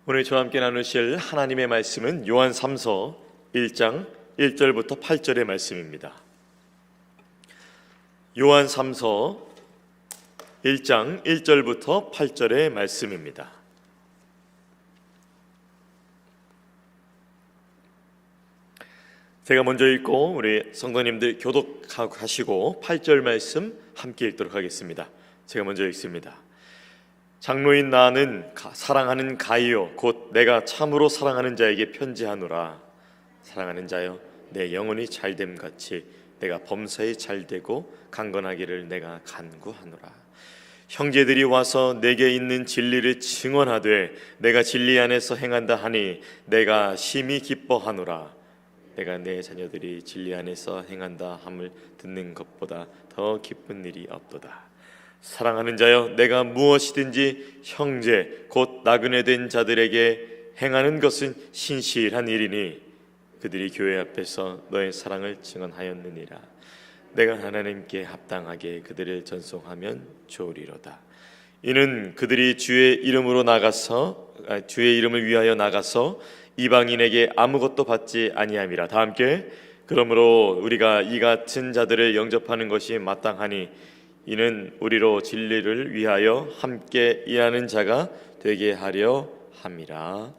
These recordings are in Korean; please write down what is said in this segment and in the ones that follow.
오늘 저와 함께 나누실 하나님의 말씀은 요한 3서 1장 1절부터 8절의 말씀입니다. 요한 3서 1장 1절부터 8절의 말씀입니다. 제가 먼저 읽고 우리 성도님들 교독하시고 8절 말씀 함께 읽도록 하겠습니다. 제가 먼저 읽습니다. 장로인 나는 사랑하는 가이요 곧 내가 참으로 사랑하는 자에게 편지하노라. 사랑하는 자여, 내 영혼이 잘됨같이 내가 범사에 잘되고 강건하기를 내가 간구하노라. 형제들이 와서 내게 있는 진리를 증언하되 내가 진리 안에서 행한다 하니 내가 심히 기뻐하노라. 내가 내 자녀들이 진리 안에서 행한다 함을 듣는 것보다 더 기쁜 일이 없도다. 사랑하는 자여, 내가 무엇이든지 형제 곧 나그네 된 자들에게 행하는 것은 신실한 일이니 그들이 교회 앞에서 너의 사랑을 증언하였느니라. 내가 하나님께 합당하게 그들을 전송하면 좋으리로다. 이는 그들이 주의 이름을 위하여 나가서 이방인에게 아무것도 받지 아니함이라. 다 함께. 그러므로 우리가 이 같은 자들을 영접하는 것이 마땅하니 이는 우리로 진리를 위하여 함께 일하는 자가 되게 하려 함이라.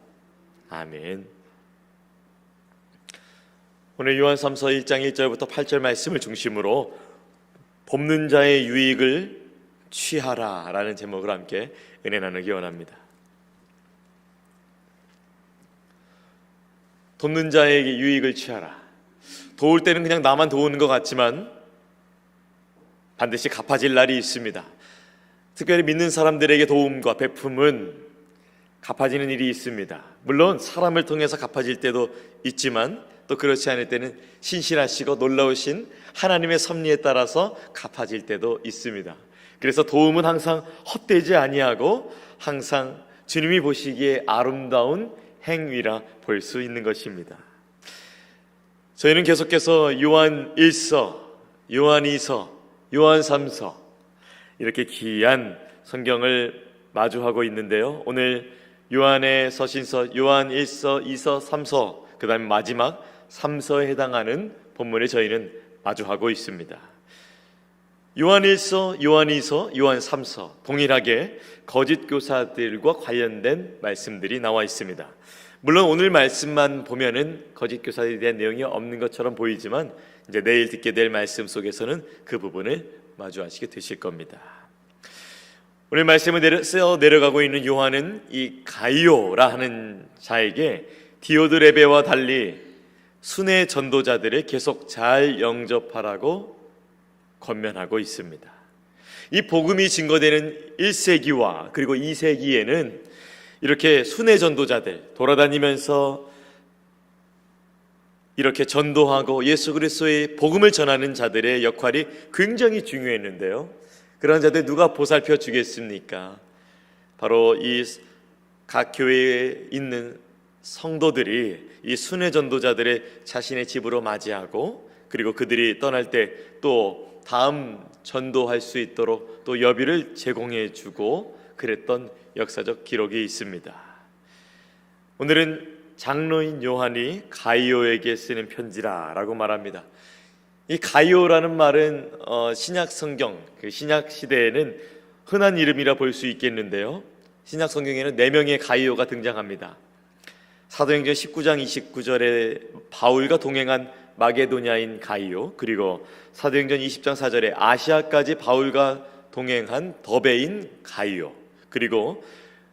아멘. 오늘 요한 3서 1장 1절부터 8절 말씀을 중심으로 돕는 자의 유익을 취하라 라는 제목으로 함께 은혜 나누기 원합니다. 돕는 자에게 유익을 취하라. 도울 때는 그냥 나만 도우는 것 같지만 반드시 갚아질 날이 있습니다. 특별히 믿는 사람들에게 도움과 베품은 갚아지는 일이 있습니다. 물론 사람을 통해서 갚아질 때도 있지만 또 그렇지 않을 때는 신실하시고 놀라우신 하나님의 섭리에 따라서 갚아질 때도 있습니다. 그래서 도움은 항상 헛되지 아니하고 항상 주님이 보시기에 아름다운 행위라 볼 수 있는 것입니다. 저희는 계속해서 요한 1서, 요한 2서, 요한 3서 이렇게 귀한 성경을 마주하고 있는데요. 오늘 요한의 서신서 요한 1서, 2서, 3서 그 다음에 마지막 3서에 해당하는 본문을 저희는 마주하고 있습니다. 요한 1서, 요한 2서, 요한 3서 동일하게 거짓 교사들과 관련된 말씀들이 나와 있습니다. 물론 오늘 말씀만 보면은 거짓 교사들에 대한 내용이 없는 것처럼 보이지만 이제 내일 듣게 될 말씀 속에서는 그 부분을 마주하시게 되실 겁니다. 오늘 말씀을 내려가고 있는 요한은 이 가이오라 하는 자에게 디오드레베와 달리 순회 전도자들을 계속 잘 영접하라고 권면하고 있습니다. 이 복음이 증거되는 1세기와 그리고 2세기에는 이렇게 순회 전도자들 돌아다니면서 이렇게 전도하고 예수 그리스도의 복음을 전하는 자들의 역할이 굉장히 중요했는데요. 그런 자들 누가 보살펴 주겠습니까? 바로 이 각 교회에 있는 성도들이 이 순회 전도자들의 자신의 집으로 맞이하고 그리고 그들이 떠날 때 또 다음 전도할 수 있도록 또 여비를 제공해 주고 그랬던 역사적 기록이 있습니다. 오늘은 장로인 요한이 가이오에게 쓰는 편지라라고 말합니다. 이 가이오라는 말은 신약 성경, 신약 시대에는 흔한 이름이라 볼 수 있겠는데요. 신약 성경에는 4명의 가이오가 등장합니다. 사도행전 19장 29절에 바울과 동행한 마게도냐인 가이오, 그리고 사도행전 20장 4절에 아시아까지 바울과 동행한 더베인 가이오, 그리고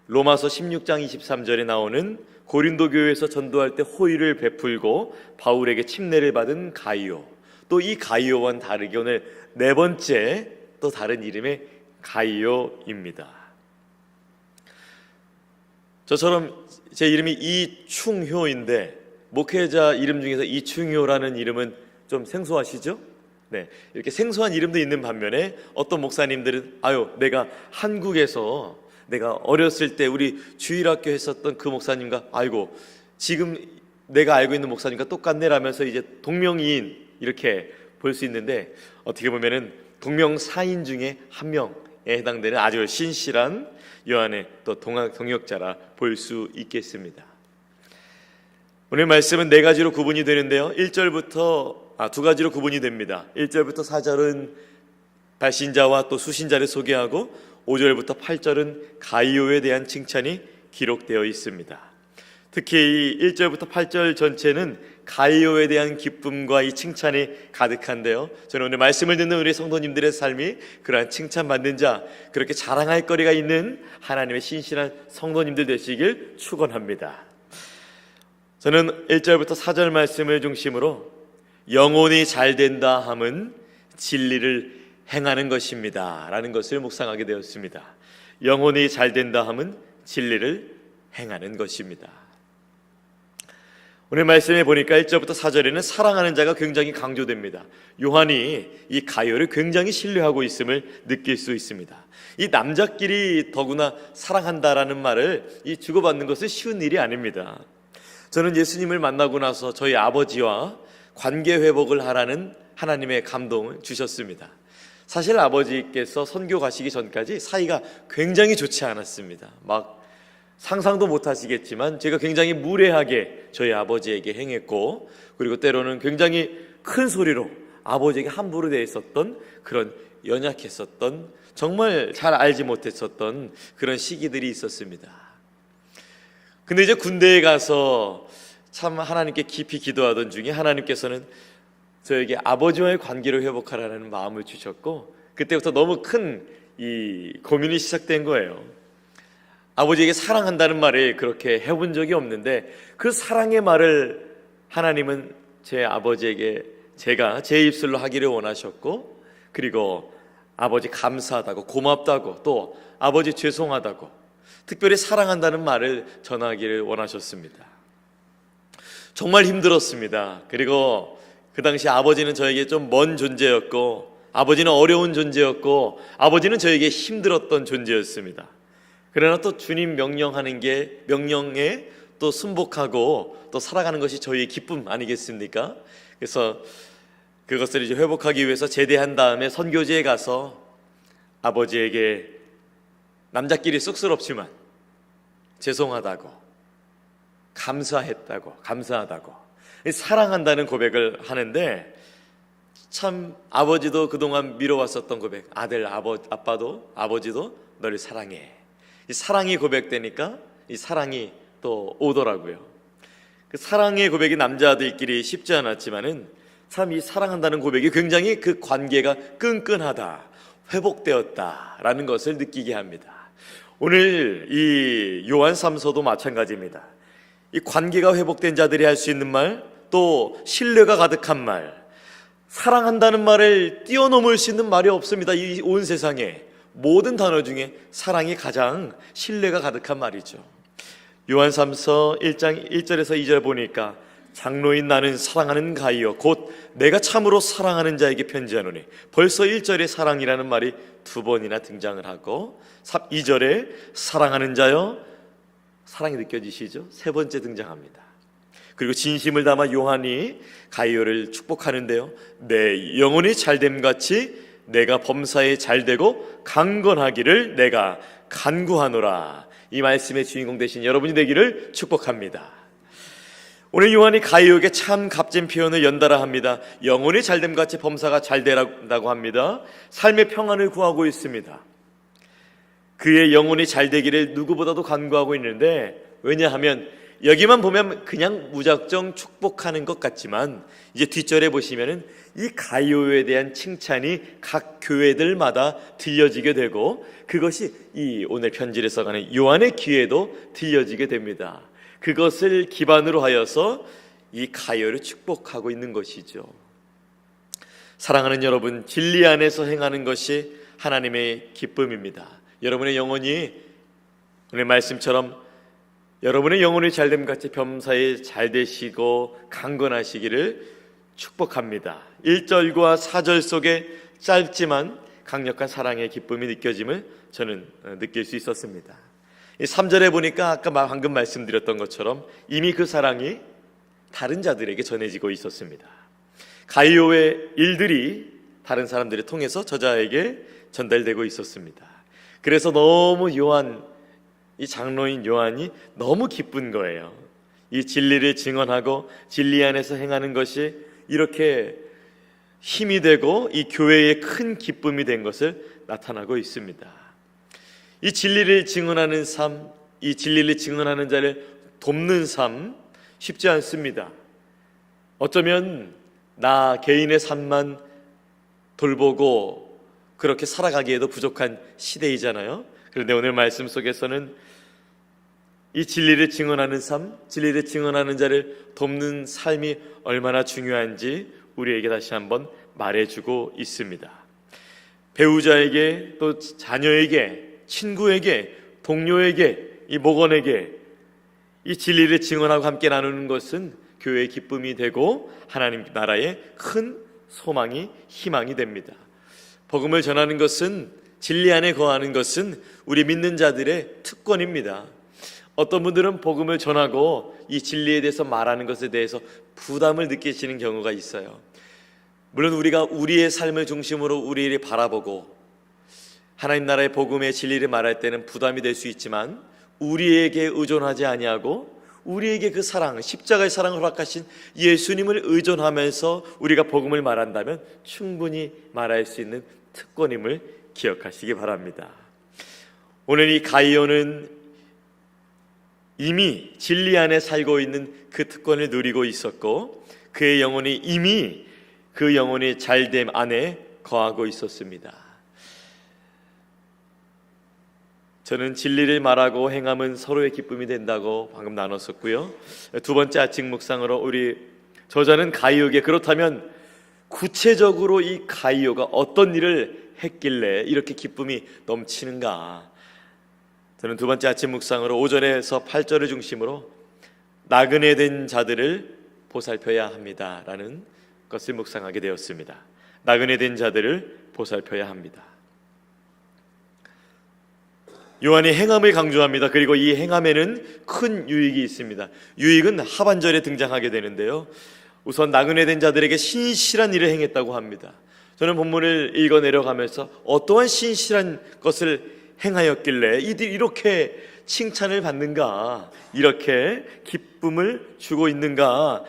로마서 16장 23절에 나오는 고린도 교회에서 전도할 때 호의를 베풀고 바울에게 침례를 받은 가이오, 또 이 가이오와는 다르게 오늘 4번째 또 다른 이름의 가이오입니다. 저처럼 제 이름이 이충효인데 목회자 이름 중에서 이충효라는 이름은 좀 생소하시죠? 네, 이렇게 생소한 이름도 있는 반면에 어떤 목사님들은 내가 한국에서 내가 어렸을 때 우리 주일학교 했었던 그 목사님과 지금 내가 알고 있는 목사님과 똑같네 라면서 이제 동명이인 이렇게 볼 수 있는데 어떻게 보면은 동명사인 중에 한 명 해당되는 아주 신실한 요한의 또 동역자라 볼 수 있겠습니다. 오늘 말씀은 네 가지로 구분이 되는데요. 1절부터 두 가지로 구분이 됩니다. 1절부터 4절은 발신자와 또 수신자를 소개하고 5절부터 8절은 가이오에 대한 칭찬이 기록되어 있습니다. 특히 이 1절부터 8절 전체는 가이오에 대한 기쁨과 이 칭찬이 가득한데요. 저는 오늘 말씀을 듣는 우리 성도님들의 삶이 그러한 칭찬받는 자, 그렇게 자랑할 거리가 있는 하나님의 신실한 성도님들 되시길 축원합니다. 저는 1절부터 4절 말씀을 중심으로 영혼이 잘된다 함은 진리를 행하는 것입니다 라는 것을 묵상하게 되었습니다. 영혼이 잘된다 함은 진리를 행하는 것입니다. 오늘 말씀에 보니까 1절부터 4절에는 사랑하는 자가 굉장히 강조됩니다. 요한이 이 가이오를 굉장히 신뢰하고 있음을 느낄 수 있습니다. 이 남자끼리 더구나 사랑한다라는 말을 주고받는 것은 쉬운 일이 아닙니다. 저는 예수님을 만나고 나서 저희 아버지와 관계 회복을 하라는 하나님의 감동을 주셨습니다. 사실 아버지께서 선교 가시기 전까지 사이가 굉장히 좋지 않았습니다. 막 상상도 못 하시겠지만 제가 굉장히 무례하게 저희 아버지에게 행했고, 그리고 때로는 굉장히 큰 소리로 아버지에게 함부로 대해 있었던, 그런 연약했었던, 정말 잘 알지 못했었던 그런 시기들이 있었습니다. 근데 이제 군대에 가서 참 하나님께 깊이 기도하던 중에 하나님께서는 저에게 아버지와의 관계를 회복하라는 마음을 주셨고, 그때부터 너무 큰 이 고민이 시작된 거예요. 아버지에게 사랑한다는 말을 그렇게 해본 적이 없는데 그 사랑의 말을 하나님은 제 아버지에게 제가 제 입술로 하기를 원하셨고, 그리고 아버지 감사하다고, 고맙다고, 또 아버지 죄송하다고, 특별히 사랑한다는 말을 전하기를 원하셨습니다. 정말 힘들었습니다. 그리고 그 당시 아버지는 저에게 좀 먼 존재였고, 아버지는 어려운 존재였고, 아버지는 저에게 힘들었던 존재였습니다. 그러나 또 주님 명령에 또 순복하고 또 살아가는 것이 저희의 기쁨 아니겠습니까? 그래서 그것을 이제 회복하기 위해서 제대한 다음에 선교지에 가서 아버지에게 남자끼리 쑥스럽지만 죄송하다고, 감사하다고 사랑한다는 고백을 하는데, 참 아버지도 그동안 미뤄왔었던 고백, 아빠도 아버지도 너를 사랑해, 이 사랑이 고백되니까 이 사랑이 또 오더라고요. 그 사랑의 고백이 남자들끼리 쉽지 않았지만은 참 이 사랑한다는 고백이 굉장히 그 관계가 끈끈하다, 회복되었다라는 것을 느끼게 합니다. 오늘 이 요한 3서도 마찬가지입니다. 이 관계가 회복된 자들이 할 수 있는 말, 또 신뢰가 가득한 말, 사랑한다는 말을 뛰어넘을 수 있는 말이 없습니다. 이 온 세상에 모든 단어 중에 사랑이 가장 신뢰가 가득한 말이죠. 요한 3서 1장 1절에서 2절 보니까 장로인 나는 사랑하는 가이요 곧 내가 참으로 사랑하는 자에게 편지하노니, 벌써 1절에 사랑이라는 말이 2번이나 등장을 하고 2절에 사랑하는 자여, 사랑이 느껴지시죠? 3번째 등장합니다. 그리고 진심을 담아 요한이 가이오를 축복하는데요, 내 영혼이 잘됨 같이 내가 범사에 잘되고 강건하기를 내가 간구하노라. 이 말씀의 주인공 되신 여러분이 되기를 축복합니다. 오늘 요한이 가이오에게 참 값진 표현을 연달아 합니다. 영혼이 잘됨 같이 범사가 잘되라고 합니다. 삶의 평안을 구하고 있습니다. 그의 영혼이 잘되기를 누구보다도 간구하고 있는데, 왜냐하면 여기만 보면 그냥 무작정 축복하는 것 같지만 이제 뒷절에 보시면은 이 가이오에 대한 칭찬이 각 교회들마다 들려지게 되고, 그것이 이 오늘 편지를 써가는 요한의 귀에도 들려지게 됩니다. 그것을 기반으로 하여서 이 가이오를 축복하고 있는 것이죠. 사랑하는 여러분, 진리 안에서 행하는 것이 하나님의 기쁨입니다. 여러분의 영혼이 오늘 말씀처럼 여러분의 영혼이 잘됨 같이 범사에 잘 되시고 강건하시기를 축복합니다. 1절과 4절 속에 짧지만 강력한 사랑의 기쁨이 느껴짐을 저는 느낄 수 있었습니다. 3절에 보니까 아까 방금 말씀드렸던 것처럼 이미 그 사랑이 다른 자들에게 전해지고 있었습니다. 가이오의 일들이 다른 사람들을 통해서 저자에게 전달되고 있었습니다. 그래서 너무 이 장로인 요한이 너무 기쁜 거예요. 이 진리를 증언하고 진리 안에서 행하는 것이 이렇게 힘이 되고 이 교회의 큰 기쁨이 된 것을 나타나고 있습니다. 이 진리를 증언하는 삶, 이 진리를 증언하는 자를 돕는 삶 쉽지 않습니다. 어쩌면 나 개인의 삶만 돌보고 그렇게 살아가기에도 부족한 시대이잖아요. 그런데 오늘 말씀 속에서는 이 진리를 증언하는 삶, 진리를 증언하는 자를 돕는 삶이 얼마나 중요한지 우리에게 다시 한번 말해주고 있습니다. 배우자에게, 또 자녀에게, 친구에게, 동료에게, 이 목원에게 이 진리를 증언하고 함께 나누는 것은 교회의 기쁨이 되고 하나님 나라의 큰 소망이, 희망이 됩니다. 복음을 전하는 것은, 진리 안에 거하는 것은 우리 믿는 자들의 특권입니다. 어떤 분들은 복음을 전하고 이 진리에 대해서 말하는 것에 대해서 부담을 느끼시는 경우가 있어요. 물론 우리가 우리의 삶을 중심으로 우리를 바라보고 하나님 나라의 복음의 진리를 말할 때는 부담이 될 수 있지만, 우리에게 의존하지 아니하고 우리에게 그 사랑, 십자가의 사랑을 허락하신 예수님을 의존하면서 우리가 복음을 말한다면 충분히 말할 수 있는 특권임을 기억하시기 바랍니다. 오늘 이 가이오는 이미 진리 안에 살고 있는 그 특권을 누리고 있었고, 그의 영혼이 이미 그 영혼의 잘됨 안에 거하고 있었습니다. 저는 진리를 말하고 행함은 서로의 기쁨이 된다고 방금 나눴었고요. 두 번째 아침 묵상으로 우리 저자는 가이오에게, 그렇다면 구체적으로 이 가이오가 어떤 일을 했길래 이렇게 기쁨이 넘치는가? 저는 두 번째 아침 묵상으로 5절에서 8절을 중심으로 나그네 된 자들을 보살펴야 합니다 라는 것을 묵상하게 되었습니다. 나그네 된 자들을 보살펴야 합니다. 요한이 행함을 강조합니다. 그리고 이 행함에는 큰 유익이 있습니다. 유익은 하반절에 등장하게 되는데요, 우선 나그네 된 자들에게 신실한 일을 행했다고 합니다. 저는 본문을 읽어 내려가면서 어떠한 신실한 것을 행하였길래 이들이 이렇게 칭찬을 받는가, 이렇게 기쁨을 주고 있는가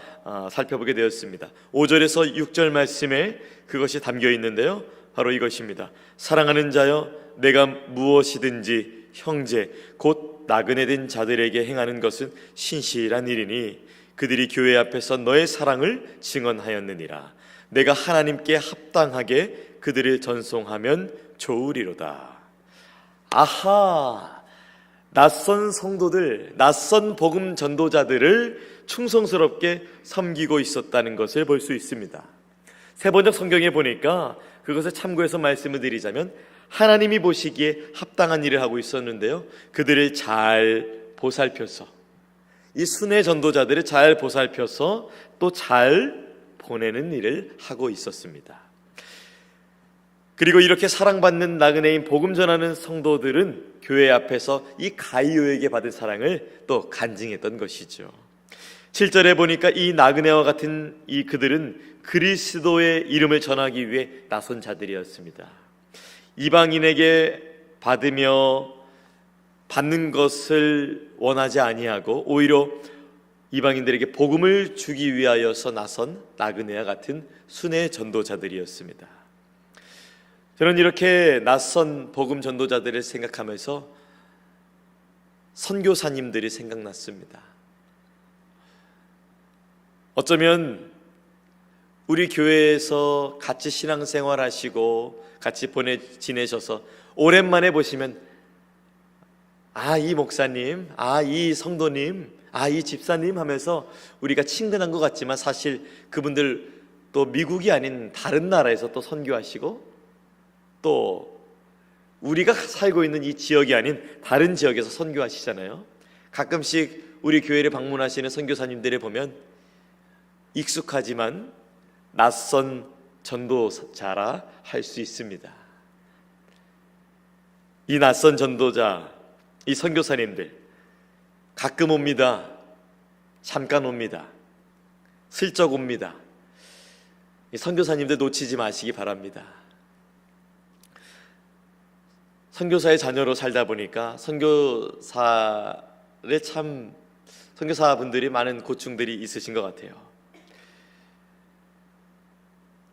살펴보게 되었습니다. 5절에서 6절 말씀에 그것이 담겨 있는데요, 바로 이것입니다. 사랑하는 자여, 내가 무엇이든지 형제 곧 나그네 된 자들에게 행하는 것은 신실한 일이니 그들이 교회 앞에서 너의 사랑을 증언하였느니라. 내가 하나님께 합당하게 그들을 전송하면 좋으리로다. 아하, 낯선 성도들, 낯선 복음 전도자들을 충성스럽게 섬기고 있었다는 것을 볼 수 있습니다. 세번역 성경에 보니까 그것을 참고해서 말씀을 드리자면, 하나님이 보시기에 합당한 일을 하고 있었는데요, 그들을 잘 보살펴서, 이 순회 전도자들을 잘 보살펴서 또 잘 보내는 일을 하고 있었습니다. 그리고 이렇게 사랑받는 나그네인 복음 전하는 성도들은 교회 앞에서 이 가이오에게 받은 사랑을 또 간증했던 것이죠. 7절에 보니까 이 나그네와 같은 이 그들은 그리스도의 이름을 전하기 위해 나선 자들이었습니다. 이방인에게 받는 것을 원하지 아니하고 오히려 이방인들에게 복음을 주기 위하여서 나선 나그네와 같은 순회 전도자들이었습니다. 저는 이렇게 낯선 복음 전도자들을 생각하면서 선교사님들이 생각났습니다. 어쩌면 우리 교회에서 같이 신앙생활 하시고 같이 지내셔서 오랜만에 보시면, 이 목사님, 이 성도님, 이 집사님 하면서 우리가 친근한 것 같지만 사실 그분들 또 미국이 아닌 다른 나라에서 또 선교하시고 또 우리가 살고 있는 이 지역이 아닌 다른 지역에서 선교하시잖아요. 가끔씩 우리 교회를 방문하시는 선교사님들을 보면 익숙하지만 낯선 전도자라 할 수 있습니다. 이 낯선 전도자, 이 선교사님들 가끔 옵니다. 잠깐 옵니다. 슬쩍 옵니다. 이 선교사님들 놓치지 마시기 바랍니다. 선교사의 자녀로 살다 보니까 선교사분들이 많은 고충들이 있으신 것 같아요.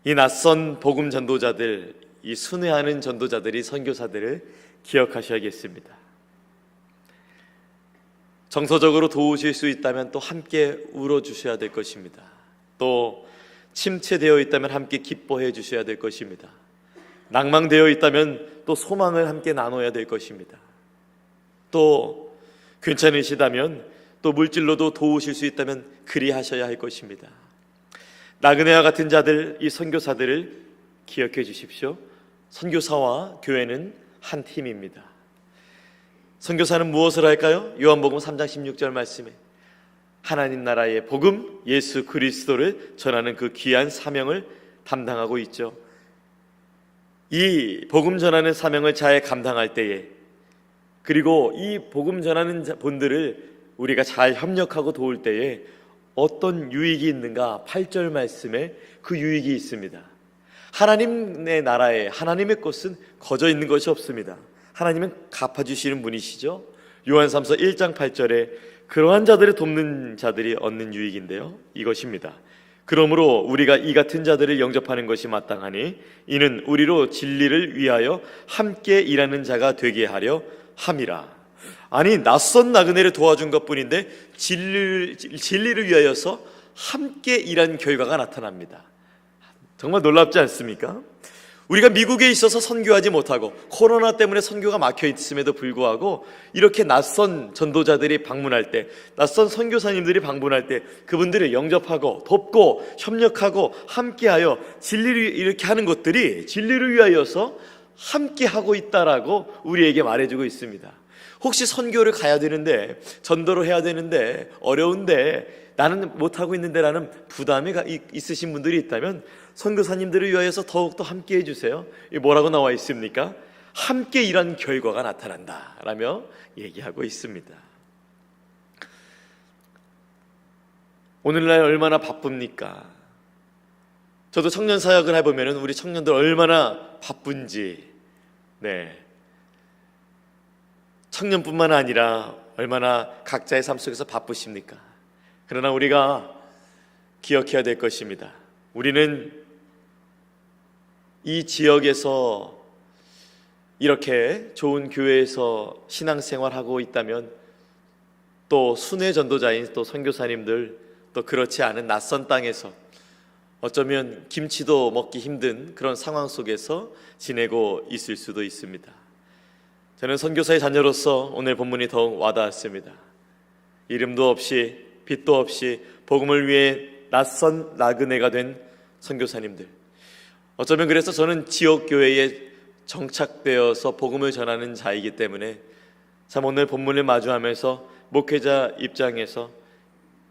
이 낯선 복음 전도자들, 이 순회하는 전도자들이 선교사들을 기억하셔야겠습니다. 정서적으로 도우실 수 있다면 또 함께 울어주셔야 될 것입니다. 또 침체되어 있다면 함께 기뻐해 주셔야 될 것입니다. 낭망되어 있다면 또 소망을 함께 나눠야 될 것입니다. 또 괜찮으시다면 또 물질로도 도우실 수 있다면 그리하셔야 할 것입니다. 나그네와 같은 자들, 이 선교사들을 기억해 주십시오. 선교사와 교회는 한 팀입니다. 선교사는 무엇을 할까요? 요한복음 3장 16절 말씀에 하나님 나라의 복음, 예수 그리스도를 전하는 그 귀한 사명을 담당하고 있죠. 이 복음 전하는 사명을 잘 감당할 때에, 그리고 이 복음 전하는 분들을 우리가 잘 협력하고 도울 때에 어떤 유익이 있는가? 8절 말씀에 그 유익이 있습니다. 하나님의 나라에, 하나님의 것은 거저 있는 것이 없습니다. 하나님은 갚아주시는 분이시죠. 요한삼서 1장 8절에 그러한 자들을 돕는 자들이 얻는 유익인데요, 이것입니다. 그러므로 우리가 이 같은 자들을 영접하는 것이 마땅하니 이는 우리로 진리를 위하여 함께 일하는 자가 되게 하려 함이라. 아니, 낯선 나그네를 도와준 것뿐인데 진리를 위하여서 함께 일한 결과가 나타납니다. 정말 놀랍지 않습니까? 우리가 미국에 있어서 선교하지 못하고 코로나 때문에 선교가 막혀 있음에도 불구하고 이렇게 낯선 전도자들이 방문할 때, 낯선 선교사님들이 방문할 때 그분들을 영접하고 돕고 협력하고 함께하여 진리를 이렇게 하는 것들이 진리를 위하여서 함께하고 있다라고 우리에게 말해주고 있습니다. 혹시 선교를 가야 되는데, 전도를 해야 되는데 어려운데 나는 못하고 있는데 라는 부담이 있으신 분들이 있다면 선교사님들을 위하여서 더욱더 함께 해주세요. 뭐라고 나와 있습니까? 함께 일한 결과가 나타난다 라며 얘기하고 있습니다. 오늘날 얼마나 바쁩니까? 저도 청년 사역을 해보면 우리 청년들 얼마나 바쁜지, 청년뿐만 아니라 얼마나 각자의 삶 속에서 바쁘십니까? 그러나 우리가 기억해야 될 것입니다. 우리는 이 지역에서 이렇게 좋은 교회에서 신앙생활하고 있다면 또 순회 전도자인 또 선교사님들, 또 그렇지 않은 낯선 땅에서 어쩌면 김치도 먹기 힘든 그런 상황 속에서 지내고 있을 수도 있습니다. 저는 선교사의 자녀로서 오늘 본문이 더욱 와닿았습니다. 이름도 없이 빛도 없이 복음을 위해 낯선 나그네가 된 선교사님들, 어쩌면 그래서 저는 지역교회에 정착되어서 복음을 전하는 자이기 때문에 참 오늘 본문을 마주하면서 목회자 입장에서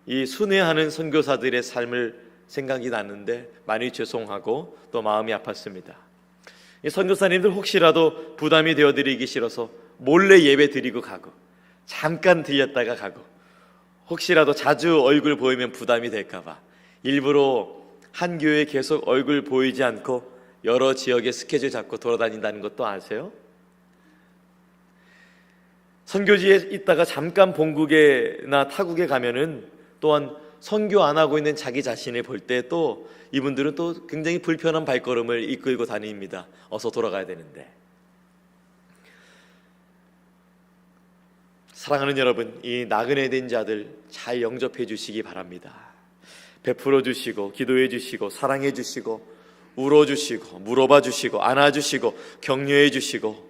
이 순회하는 선교사들의 삶을 생각이 났는데 많이 죄송하고 또 마음이 아팠습니다. 이 선교사님들 혹시라도 부담이 되어드리기 싫어서 몰래 예배 드리고 가고, 잠깐 들렸다가 가고, 혹시라도 자주 얼굴 보이면 부담이 될까봐 일부러 한 교회에 계속 얼굴 보이지 않고 여러 지역에 스케줄 잡고 돌아다닌다는 것도 아세요? 선교지에 있다가 잠깐 본국에나 타국에 가면은 또한 선교 안 하고 있는 자기 자신을 볼 때 또 이분들은 또 굉장히 불편한 발걸음을 이끌고 다닙니다. 어서 돌아가야 되는데. 사랑하는 여러분, 이 나그네 된 자들 잘 영접해 주시기 바랍니다. 베풀어 주시고, 기도해 주시고, 사랑해 주시고, 울어 주시고, 물어봐 주시고, 안아 주시고, 격려해 주시고,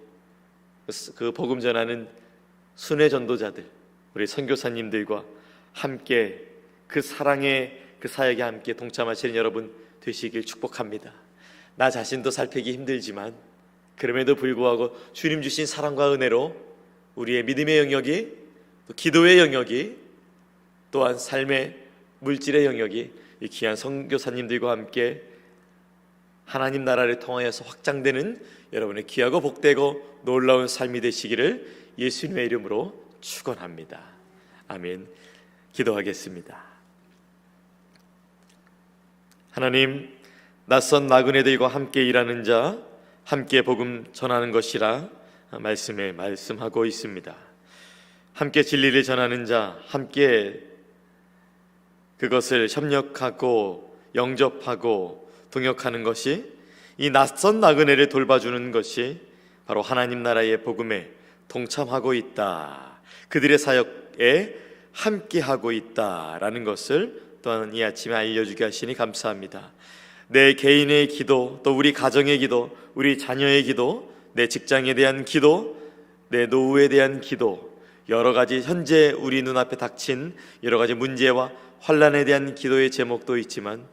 그 복음 전하는 순회 전도자들, 우리 선교사님들과 함께 그 사랑의 그 사역에 함께 동참하시는 여러분 되시길 축복합니다. 나 자신도 살피기 힘들지만 그럼에도 불구하고 주님 주신 사랑과 은혜로 우리의 믿음의 영역이, 또 기도의 영역이, 또한 삶의 물질의 영역이 이 귀한 선교사님들과 함께 하나님 나라를 통하여서 확장되는 여러분의 귀하고 복되고 놀라운 삶이 되시기를 예수님의 이름으로 축원합니다. 아멘. 기도하겠습니다. 하나님, 낯선 나그네들과 함께 일하는 자, 함께 복음 전하는 것이라 말씀에 말씀하고 있습니다. 함께 진리를 전하는 자, 함께 그것을 협력하고 영접하고 동역하는 것이, 이 낯선 나그네를 돌봐주는 것이 바로 하나님 나라의 복음에 동참하고 있다, 그들의 사역에 함께하고 있다라는 것을 또한 이 아침에 알려주게 하시니 감사합니다. 내 개인의 기도, 또 우리 가정의 기도, 우리 자녀의 기도, 내 직장에 대한 기도, 내 노후에 대한 기도, 여러 가지 현재 우리 눈앞에 닥친 여러 가지 문제와 환난에 대한 기도의 제목도 있지만,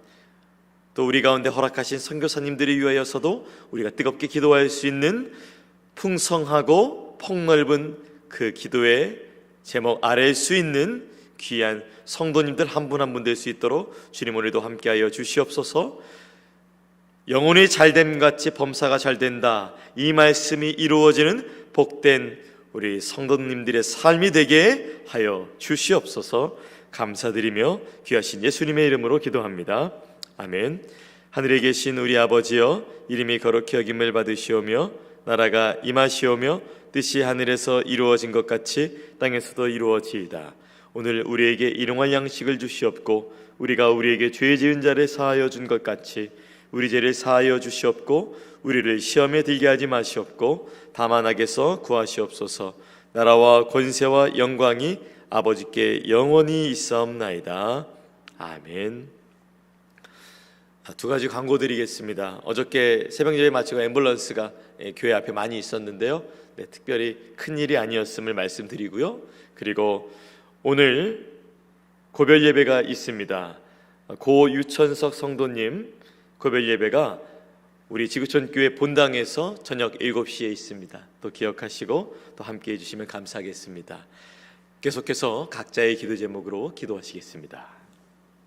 또 우리 가운데 허락하신 선교사님들을 위하여서도 우리가 뜨겁게 기도할 수 있는 풍성하고 폭넓은 그 기도의 제목 아래일 수 있는 귀한 성도님들 한 분 한 분 될 수 있도록 주님 오늘도 함께하여 주시옵소서. 영혼이 잘됨같이 범사가 잘된다, 이 말씀이 이루어지는 복된 우리 성도님들의 삶이 되게 하여 주시옵소서. 감사드리며 귀하신 예수님의 이름으로 기도합니다. 아멘. 하늘에 계신 우리 아버지여, 이름이 거룩히 여김을 받으시오며 나라가 임하시오며 뜻이 하늘에서 이루어진 것 같이 땅에서도 이루어지이다. 오늘 우리에게 일용할 양식을 주시옵고, 우리가 우리에게 죄 지은 자를 사하여 준 것 같이 우리 죄를 사하여 주시옵고, 우리를 시험에 들게 하지 마시옵고 다만 악에서 구하시옵소서. 나라와 권세와 영광이 아버지께 영원히 있사옵나이다. 아멘. 두 가지 광고 드리겠습니다. 어저께 새벽예배 마치고 앰뷸런스가 교회 앞에 많이 있었는데요, 특별히 큰일이 아니었음을 말씀드리고요, 그리고 오늘 고별 예배가 있습니다. 고 유천석 성도님 고별 예배가 우리 지구촌 교회 본당에서 저녁 7시에 있습니다. 또 기억하시고 또 함께 해주시면 감사하겠습니다. 계속해서 각자의 기도 제목으로 기도하시겠습니다.